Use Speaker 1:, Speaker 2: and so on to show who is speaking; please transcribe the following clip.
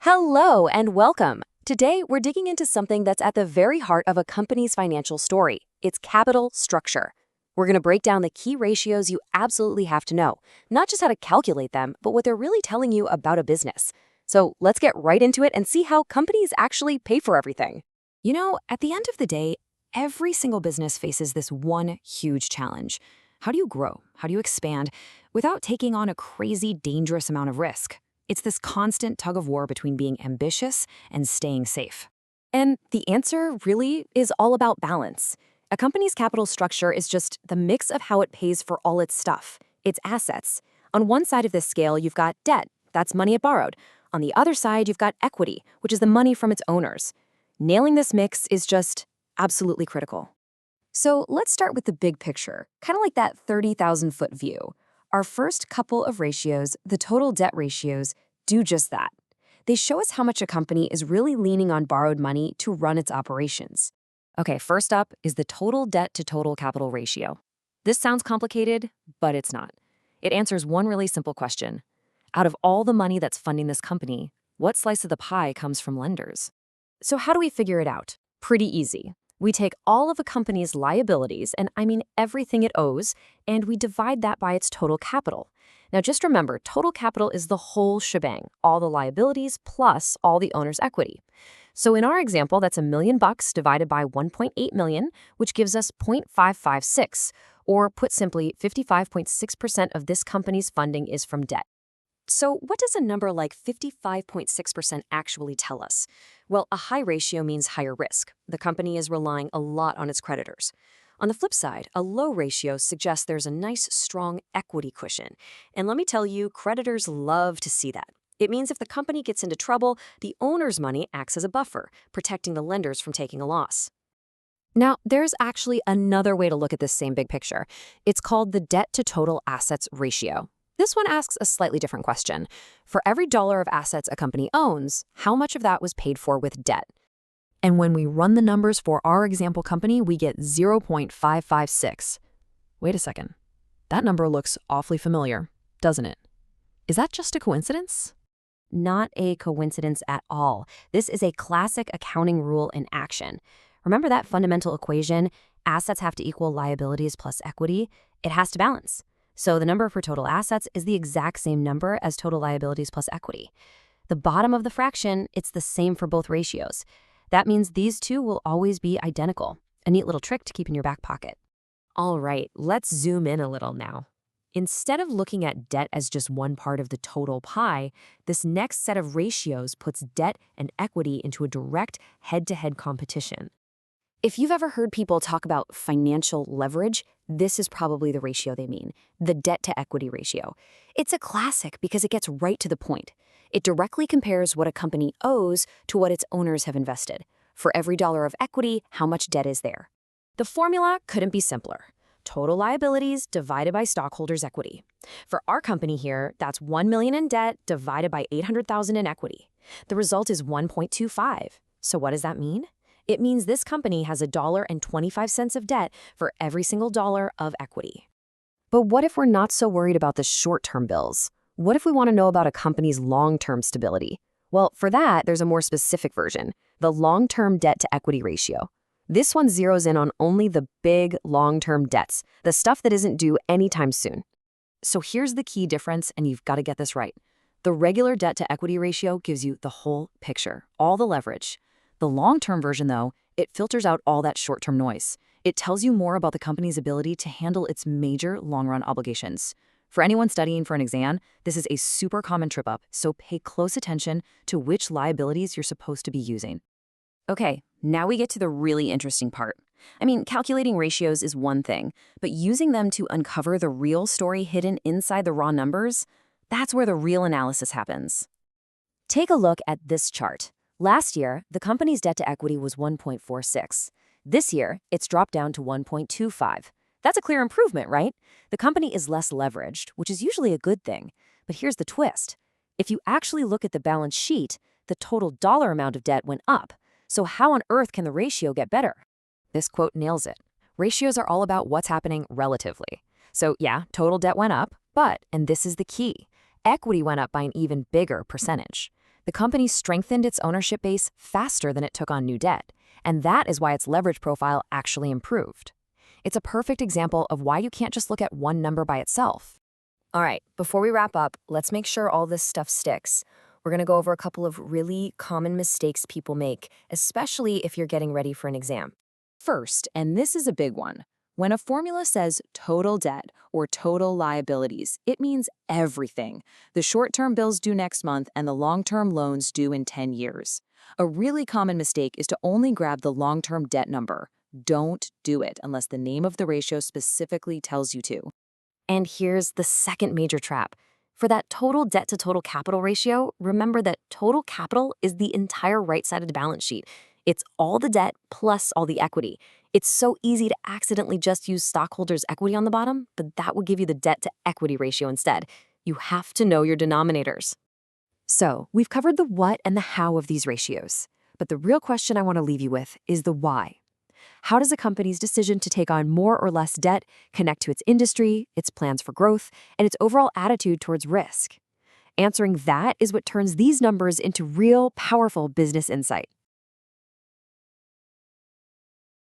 Speaker 1: Hello and welcome. Today, we're digging into something that's at the very heart of a company's financial story, its capital structure. We're going to break down the key ratios you absolutely have to know, not just how to calculate them, but what they're really telling you about a business. So let's get right into it and see how companies actually pay for everything. At the end of the day, every single business faces this one huge challenge. How do you grow? How do you expand without taking on a crazy, dangerous amount of risk? It's this constant tug of war between being ambitious and staying safe. And the answer really is all about balance. A company's capital structure is just the mix of how it pays for all its stuff, its assets. On one side of this scale, you've got debt, that's money it borrowed. On the other side, you've got equity, which is the money from its owners. Nailing this mix is just absolutely critical. So let's start with the big picture, kind of like that 30,000-foot view. Our first couple of ratios, the total debt ratios, do just that. They show us how much a company is really leaning on borrowed money to run its operations. Okay, first up is the total debt to total capital ratio. This sounds complicated, but it's not. It answers one really simple question. Out of all the money that's funding this company, what slice of the pie comes from lenders? So how do we figure it out? Pretty easy. We take all of a company's liabilities, and I mean everything it owes, and we divide that by its total capital. Now just remember, total capital is the whole shebang, all the liabilities plus all the owner's equity. So in our example, that's $1 million divided by 1.8 million, which gives us 0.556, or put simply, 55.6% of this company's funding is from debt. So what does a number like 55.6% actually tell us? Well, a high ratio means higher risk. The company is relying a lot on its creditors. On the flip side, a low ratio suggests there's a nice, strong equity cushion. And let me tell you, creditors love to see that. It means if the company gets into trouble, the owner's money acts as a buffer, protecting the lenders from taking a loss. Now, there's actually another way to look at this same big picture. It's called the debt to total assets ratio. This one asks a slightly different question. For every dollar of assets a company owns, how much of that was paid for with debt? And when we run the numbers for our example company, we get 0.556. Wait a second. That number looks awfully familiar, doesn't it? Is that just a coincidence? Not a coincidence at all. This is a classic accounting rule in action. Remember that fundamental equation, assets have to equal liabilities plus equity? It has to balance. So the number for total assets is the exact same number as total liabilities plus equity. The bottom of the fraction, it's the same for both ratios. That means these two will always be identical. A neat little trick to keep in your back pocket. All right, let's zoom in a little now. Instead of looking at debt as just one part of the total pie, this next set of ratios puts debt and equity into a direct head-to-head competition. If you've ever heard people talk about financial leverage, this is probably the ratio they mean, the debt-to-equity ratio. It's a classic because it gets right to the point. It directly compares what a company owes to what its owners have invested. For every dollar of equity, how much debt is there? The formula couldn't be simpler. Total liabilities divided by stockholders' equity. For our company here, that's $1 million in debt divided by $800,000 in equity. The result is 1.25. So what does that mean? It means this company has $1.25 of debt for every single dollar of equity. But what if we're not so worried about the short-term bills? What if we want to know about a company's long-term stability? Well, for that, there's a more specific version, the long-term debt-to-equity ratio. This one zeroes in on only the big, long-term debts, the stuff that isn't due anytime soon. So here's the key difference, and you've got to get this right. The regular debt-to-equity ratio gives you the whole picture, all the leverage. The long-term version, though, it filters out all that short-term noise. It tells you more about the company's ability to handle its major long-run obligations. For anyone studying for an exam, this is a super common trip-up, so pay close attention to which liabilities you're supposed to be using. Okay, now we get to the really interesting part. I mean, calculating ratios is one thing, but using them to uncover the real story hidden inside the raw numbers, that's where the real analysis happens. Take a look at this chart. Last year, the company's debt-to-equity was 1.46. This year, it's dropped down to 1.25. That's a clear improvement, right? The company is less leveraged, which is usually a good thing. But here's the twist. If you actually look at the balance sheet, the total dollar amount of debt went up. So how on earth can the ratio get better? This quote nails it. Ratios are all about what's happening relatively. So yeah, total debt went up, but, and this is the key, equity went up by an even bigger percentage. The company strengthened its ownership base faster than it took on new debt, and that is why its leverage profile actually improved. It's a perfect example of why you can't just look at one number by itself. All right, before we wrap up, let's make sure all this stuff sticks. We're going to go over a couple of really common mistakes people make, especially if you're getting ready for an exam. First, and this is a big one, when a formula says total debt or total liabilities, it means everything. The short-term bills due next month and the long-term loans due in 10 years. A really common mistake is to only grab the long-term debt number. Don't do it unless the name of the ratio specifically tells you to. And here's the second major trap. For that total debt to total capital ratio, remember that total capital is the entire right side of the balance sheet. It's all the debt plus all the equity. It's so easy to accidentally just use stockholders' equity on the bottom, but that would give you the debt to equity ratio instead. You have to know your denominators. So, we've covered the what and the how of these ratios. But the real question I want to leave you with is the why. How does a company's decision to take on more or less debt connect to its industry, its plans for growth, and its overall attitude towards risk? Answering that is what turns these numbers into real, powerful business insight.